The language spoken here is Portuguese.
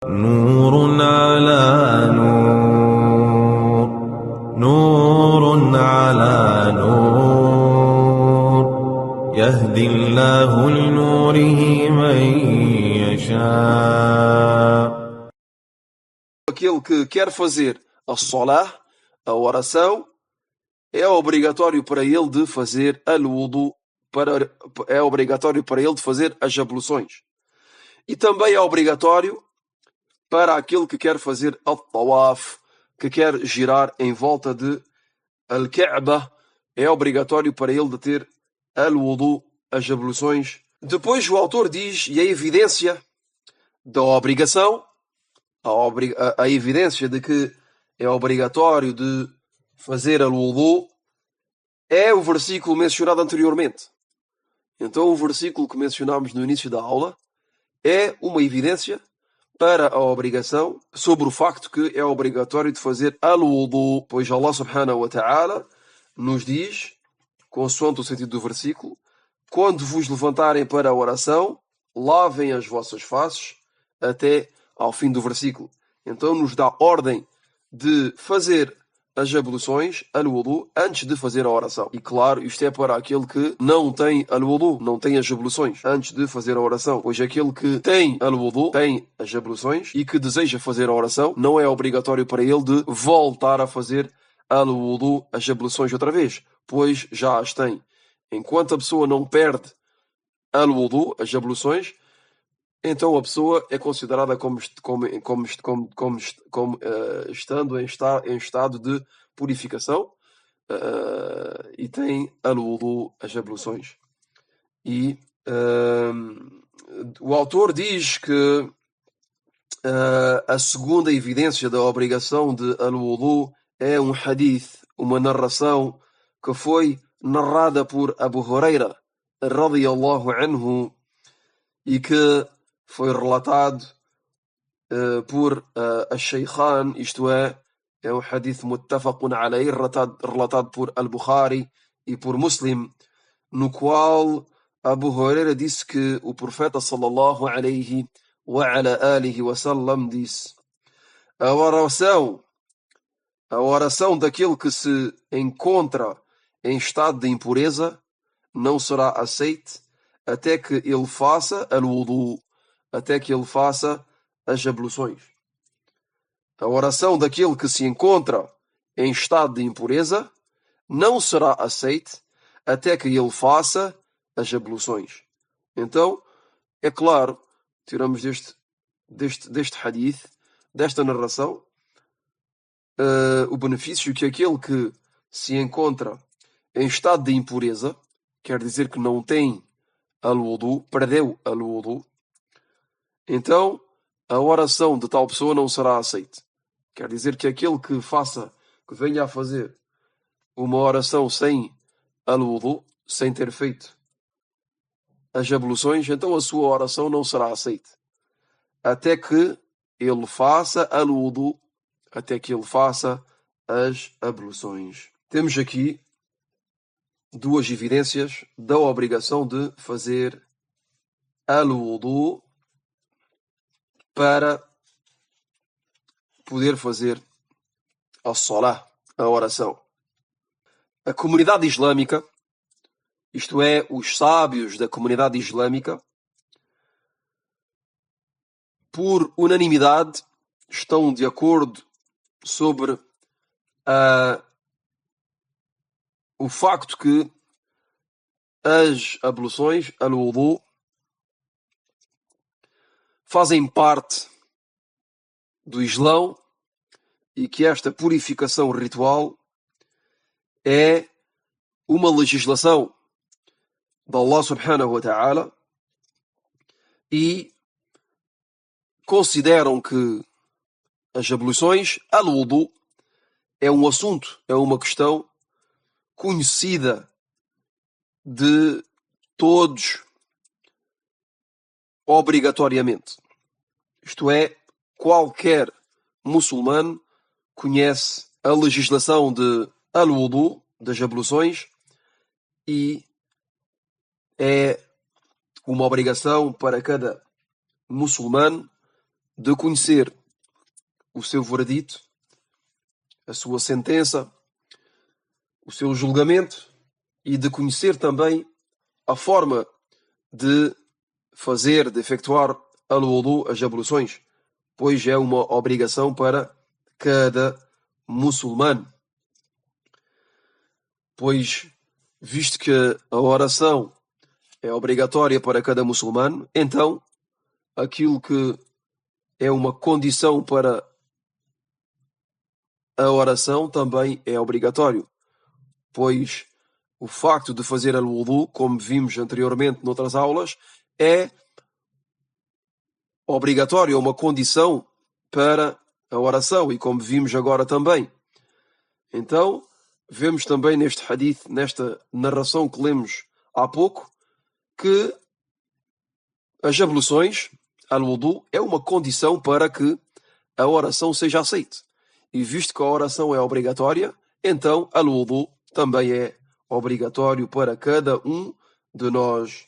نور على نور، نور على نور، يهدي الله لنوره من يشاء. Aquele que quer fazer a salah, a oração, é obrigatório para ele de fazer al-wudu, é obrigatório para ele de fazer as abluções. E também é obrigatório para aquele que quer fazer al-tawaf, que quer girar em volta de al-Kaaba, é obrigatório para ele de ter al-wudu, as abluções. Depois o autor diz, e a evidência da obrigação, a evidência de que é obrigatório de fazer al-wudu, é o versículo mencionado anteriormente. Então o versículo que mencionámos no início da aula é uma evidência para a obrigação, sobre o facto que é obrigatório de fazer al-wudu, pois Allah subhanahu wa ta'ala nos diz, consoante o sentido do versículo, quando vos levantarem para a oração, lavem as vossas faces até ao fim do versículo. Então nos dá ordem de fazer as abluções, al-wudu, antes de fazer a oração. E claro, isto é para aquele que não tem al-wudu, não tem as abluções, antes de fazer a oração. Pois aquele que tem al-wudu, tem as abluções, e que deseja fazer a oração, não é obrigatório para ele de voltar a fazer al-wudu, as abluções outra vez, pois já as tem. Enquanto a pessoa não perde al-wudu, as abluções, então a pessoa é considerada como estando em estado de purificação e tem al-wudu, as abluções. E o autor diz que a segunda evidência da obrigação de al-wudu é um hadith, uma narração que foi narrada por Abu Huraira radiyallahu anhu e que foi relatado por al-Shaykhan, isto é um hadith muttafaqun alayhi, relatado por al-Bukhari e por Muslim, no qual Abu Huraira disse que o profeta sallallahu alayhi wa ala alihi wa sallam disse: a oração daquele que se encontra em estado de impureza não será aceite até que ele faça al-wudu, até que ele faça as abluções. A oração daquele que se encontra em estado de impureza não será aceite até que ele faça as abluções. Então, é claro, tiramos deste hadith, desta narração, o benefício que aquele que se encontra em estado de impureza, quer dizer que não tem al-wudu, perdeu al-wudu, então a oração de tal pessoa não será aceita. Quer dizer que aquele que venha a fazer uma oração sem al-wudu, sem ter feito as abluções, então a sua oração não será aceita. Até que ele faça al-wudu, até que ele faça as abluções. Temos aqui duas evidências da obrigação de fazer al-wudu para poder fazer a salah, a oração. A comunidade islâmica, isto é, os sábios da comunidade islâmica, por unanimidade, estão de acordo sobre o facto que as abluções, al-wudu, fazem parte do Islão e que esta purificação ritual é uma legislação de Allah subhanahu wa ta'ala e consideram que as abluções, al-wudu, é um assunto, é uma questão conhecida de todos obrigatoriamente. Isto é, qualquer muçulmano conhece a legislação de al-wudu, das abluções, e é uma obrigação para cada muçulmano de conhecer o seu veredito, a sua sentença, o seu julgamento e de conhecer também a forma de fazer, de efetuar al-wudu, as abluções, pois é uma obrigação para cada muçulmano. Pois, visto que a oração é obrigatória para cada muçulmano, então aquilo que é uma condição para a oração também é obrigatório, pois o facto de fazer al-wudu, como vimos anteriormente noutras aulas, é obrigatório, é uma condição para a oração, e como vimos agora também. Então, vemos também neste hadith, nesta narração que lemos há pouco, que as abluções, al-wudu, é uma condição para que a oração seja aceita. E visto que a oração é obrigatória, então al-wudu também é obrigatório para cada um de nós